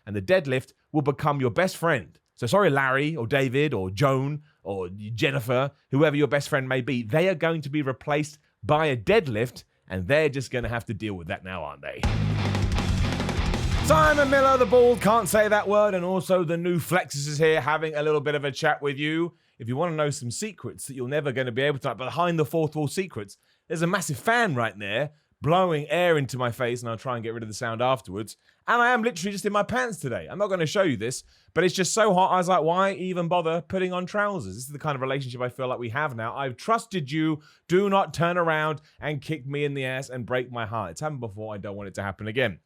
and the deadlift will become your best friend. So sorry, Larry or David or Joan or Jennifer, whoever your best friend may be, they are going to be replaced by a deadlift, and they're just going to have to deal with that now, aren't they? Simon Miller, the bald, can't say that word, and also the new Flexus is here having a little bit of a chat with you. If you want to know some secrets that you're never going to be able to, behind the fourth wall secrets, there's a massive fan right there blowing air into my face, and I'll try and get rid of the sound afterwards. And I am literally just in my pants today. I'm not going to show you this, but it's just so hot. I was like, why even bother putting on trousers? This is the kind of relationship I feel like we have now. I've trusted you. Do not turn around and kick me in the ass and break my heart. It's happened before. I don't want it to happen again.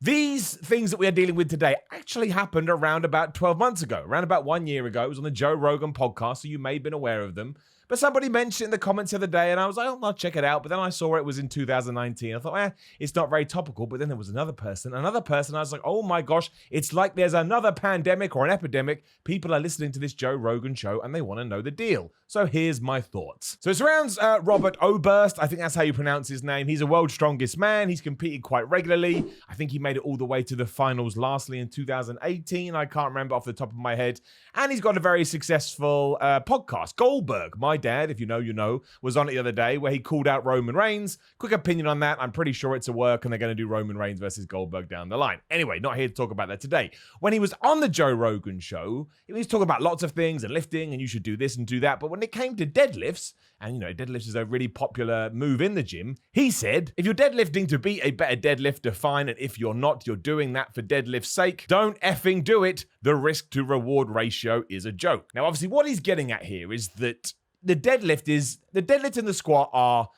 These things that we are dealing with today actually happened around about 12 months ago, around about 1 year ago. It was on the Joe Rogan podcast, so you may have been aware of them. But somebody mentioned it in the comments the other day, and I was like, oh, I'll check it out. But then I saw it was in 2019. I thought, it's not very topical. But then there was another person. I was like, oh my gosh, it's like there's another pandemic or an epidemic. People are listening to this Joe Rogan show, and they want to know the deal. So here's my thoughts. So it surrounds Robert Oberst. I think that's how you pronounce his name. He's a world's strongest man. He's competed quite regularly. I think he made it all the way to the finals lastly in 2018. I can't remember off the top of my head. And he's got a very successful podcast. Goldberg, my dad, if you know, you know, was on it the other day where he called out Roman Reigns. Quick opinion on that. I'm pretty sure it's a work and they're going to do Roman Reigns versus Goldberg down the line. Anyway, not here to talk about that today. When he was on the Joe Rogan show, he was talking about lots of things and lifting and you should do this and do that. But when it came to deadlifts, and you know, deadlifts is a really popular move in the gym, he said, if you're deadlifting to be a better deadlifter, fine. And if you're not, you're doing that for deadlift's sake. Don't effing do it. The risk to reward ratio is a joke. Now, obviously, what he's getting at here is that the deadlift and the squat are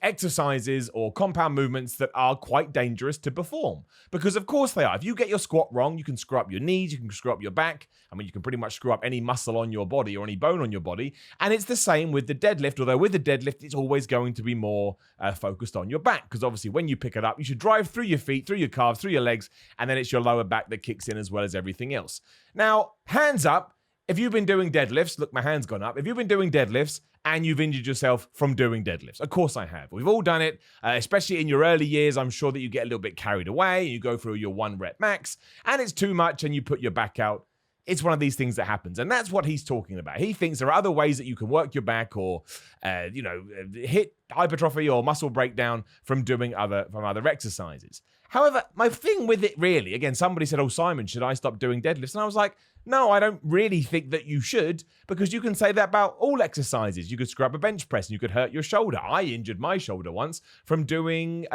exercises or compound movements that are quite dangerous to perform. Because of course they are. If you get your squat wrong, you can screw up your knees, you can screw up your back. I mean, you can pretty much screw up any muscle on your body or any bone on your body. And it's the same with the deadlift, although with the deadlift, it's always going to be more focused on your back. Because obviously when you pick it up, you should drive through your feet, through your calves, through your legs, and then it's your lower back that kicks in as well as everything else. Now, hands up. If you've been doing deadlifts, look, my hand's gone up. If you've been doing deadlifts and you've injured yourself from doing deadlifts, of course I have. We've all done it, especially in your early years. I'm sure that you get a little bit carried away. You go through your 1 rep max and it's too much and you put your back out. It's one of these things that happens. And that's what he's talking about. He thinks there are other ways that you can work your back or, hit hypertrophy or muscle breakdown from doing other exercises. However, my thing with it really, again, somebody said, oh, Simon, should I stop doing deadlifts? And I was like, no, I don't really think that you should, because you can say that about all exercises. You could screw up a bench press and you could hurt your shoulder. I injured my shoulder once from doing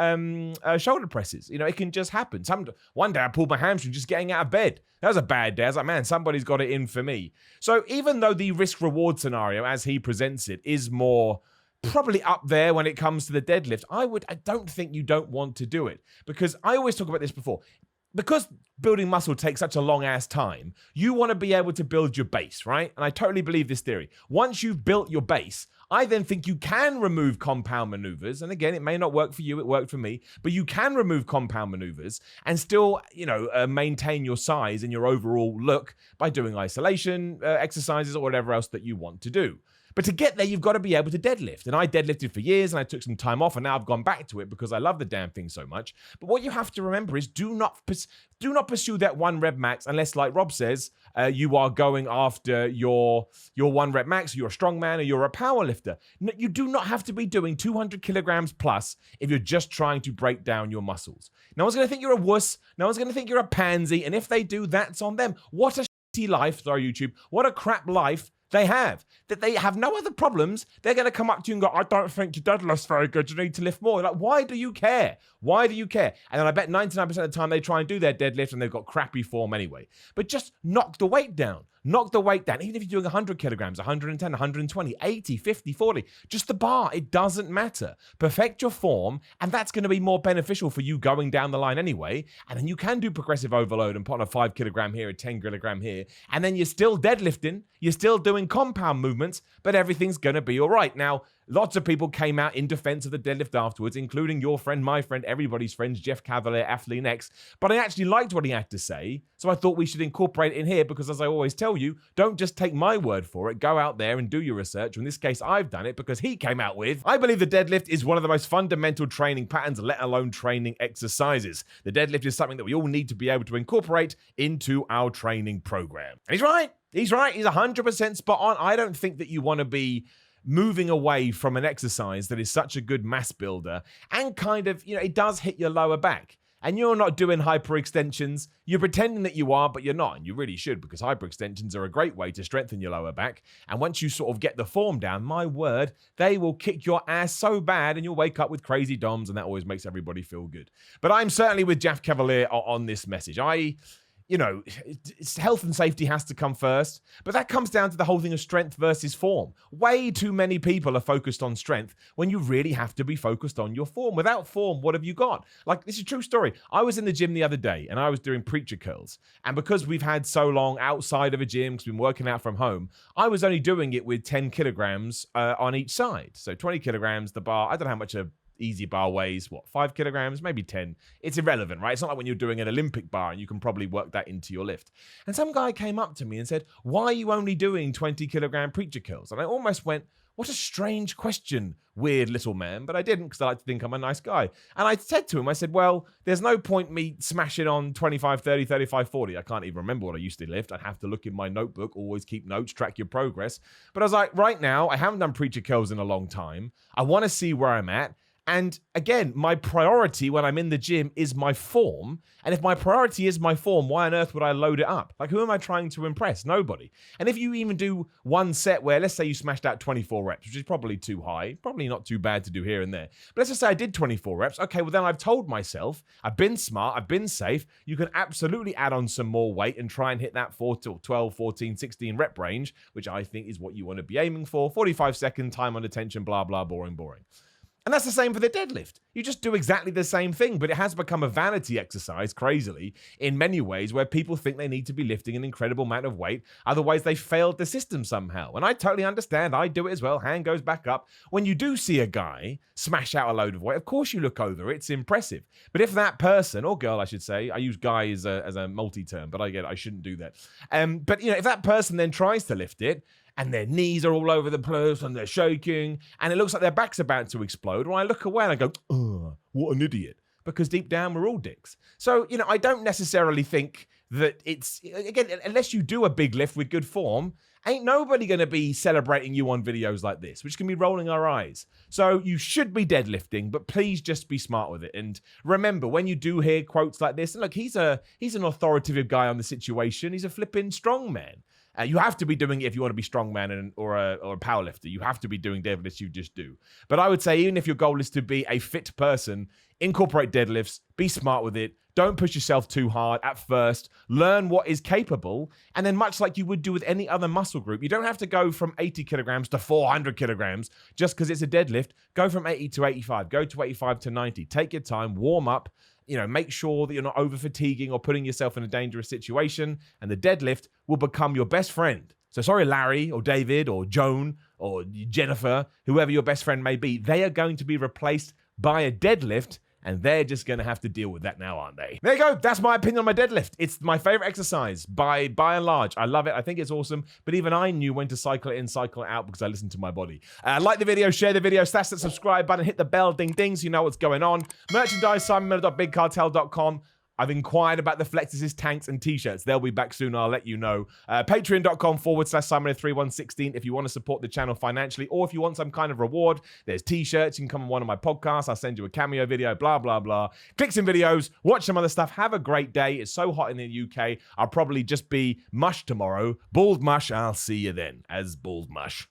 shoulder presses. You know, it can just happen. One day I pulled my hamstring just getting out of bed. That was a bad day. I was like, man, somebody's got it in for me. So even though the risk-reward scenario, as he presents it, is more probably up there when it comes to the deadlift, I don't think you don't want to do it, because I always talk about this before. Because building muscle takes such a long ass time, you want to be able to build your base, right? And I totally believe this theory. Once you've built your base, I then think you can remove compound maneuvers. And again, it may not work for you, it worked for me, but you can remove compound maneuvers and still, maintain your size and your overall look by doing isolation exercises or whatever else that you want to do. But to get there, you've got to be able to deadlift. And I deadlifted for years and I took some time off and now I've gone back to it because I love the damn thing so much. But what you have to remember is do not pursue that 1 rep max unless, like Rob says, you are going after your 1 rep max, you're a strongman or you're a power lifter. No, you do not have to be doing 200 kilograms plus if you're just trying to break down your muscles. No one's going to think you're a wuss. No one's going to think you're a pansy. And if they do, that's on them. What a shitty life, sorry YouTube, what a crap life they have, that they have no other problems. They're going to come up to you and go, I don't think your deadlift's very good. You need to lift more. Like, why do you care? Why do you care? And then I bet 99% of the time they try and do their deadlift and they've got crappy form anyway. But just knock the weight down. Knock the weight down. Even if you're doing 100 kilograms, 110, 120, 80, 50, 40, just the bar. It doesn't matter. Perfect your form, and that's going to be more beneficial for you going down the line anyway. And then you can do progressive overload and put on a 5 kilogram here, a 10 kilogram here, and then you're still deadlifting, you're still doing compound movements, but everything's going to be all right. Now, Lots of people came out in defense of the deadlift afterwards, including your friend, my friend, everybody's friends, Jeff Cavalier, Athlean-X. But I actually liked what he had to say, so I thought we should incorporate it in here because, as I always tell you, don't just take my word for it. Go out there and do your research. In this case, I've done it because he came out with, I believe the deadlift is one of the most fundamental training patterns, let alone training exercises. The deadlift is something that we all need to be able to incorporate into our training program. And he's right. He's right. He's 100% spot on. I don't think that you want to be moving away from an exercise that is such a good mass builder and kind of, it does hit your lower back. And you're not doing hyperextensions. You're pretending that you are, but you're not. And you really should, because hyperextensions are a great way to strengthen your lower back. And once you sort of get the form down, my word, they will kick your ass so bad and you'll wake up with crazy DOMs, and that always makes everybody feel good. But I'm certainly with Jeff Cavalier on this message. Health and safety has to come first, but that comes down to the whole thing of strength versus form. Way too many people are focused on strength when you really have to be focused on your form. Without form, what have you got? Like, this is a true story. I was in the gym the other day and I was doing preacher curls. And because we've had so long outside of a gym, because we've been working out from home, I was only doing it with 10 kilograms on each side. So 20 kilograms, the bar, I don't know how much a easy bar weighs, 5 kilograms, maybe 10. It's irrelevant, right? It's not like when you're doing an Olympic bar and you can probably work that into your lift. And some guy came up to me and said, why are you only doing 20 kilogram preacher curls? And I almost went, what a strange question, weird little man. But I didn't, because I like to think I'm a nice guy. And I said to him, I said, well, there's no point me smashing on 25, 30, 35, 40. I can't even remember what I used to lift. I'd have to look in my notebook, always keep notes, track your progress. But I was like, right now, I haven't done preacher curls in a long time. I want to see where I'm at. And again, my priority when I'm in the gym is my form. And if my priority is my form, why on earth would I load it up? Like, who am I trying to impress? Nobody. And if you even do one set where, let's say you smashed out 24 reps, which is probably too high, probably not too bad to do here and there. But let's just say I did 24 reps. Okay, well then I've told myself, I've been smart, I've been safe. You can absolutely add on some more weight and try and hit that 12, 14, 16 rep range, which I think is what you want to be aiming for. 45-second time under tension, blah, blah, boring. And that's the same for the deadlift. You just do exactly the same thing, but it has become a vanity exercise, crazily, in many ways, where people think they need to be lifting an incredible amount of weight. Otherwise, they failed the system somehow. And I totally understand. I do it as well. Hand goes back up. When you do see a guy smash out a load of weight, of course you look over. It's impressive. But if that person, or girl, I should say, I use guy as a multi-term, but I shouldn't do that. But if that person then tries to lift it, and their knees are all over the place and they're shaking and it looks like their back's about to explode, well, I look away and I go, oh, what an idiot. Because deep down, we're all dicks. So, I don't necessarily think that it's, again, unless you do a big lift with good form, ain't nobody going to be celebrating you on videos like this, which can be rolling our eyes. So you should be deadlifting, but please just be smart with it. And remember, when you do hear quotes like this, and look, he's an authoritative guy on the situation. He's a flipping strongman. You have to be doing it if you want to be strongman or a powerlifter. You have to be doing deadlifts, you just do. But I would say, even if your goal is to be a fit person, incorporate deadlifts, be smart with it. Don't push yourself too hard at first. Learn what is capable. And then, much like you would do with any other muscle group, you don't have to go from 80 kilograms to 400 kilograms just because it's a deadlift. Go from 80 to 85. Go to 85 to 90. Take your time. Warm up. Make sure that you're not over fatiguing or putting yourself in a dangerous situation, and the deadlift will become your best friend. So sorry, Larry or David or Joan or Jennifer, whoever your best friend may be, they are going to be replaced by a deadlift, and they're just going to have to deal with that now, aren't they? There you go. That's my opinion on my deadlift. It's my favorite exercise by and large. I love it. I think it's awesome. But even I knew when to cycle it in, cycle it out, because I listened to my body. Like the video, share the video, slash that subscribe button, hit the bell, ding ding, so you know what's going on. Merchandise, simonmiller.bigcartel.com. I've inquired about the Flexes, tanks, and t-shirts. They'll be back soon. I'll let you know. Patreon.com/Simon3116 if you want to support the channel financially, or if you want some kind of reward. There's t-shirts. You can come on one of my podcasts. I'll send you a cameo video, blah, blah, blah. Click some videos. Watch some other stuff. Have a great day. It's so hot in the UK. I'll probably just be mush tomorrow. Bald mush. I'll see you then as bald mush.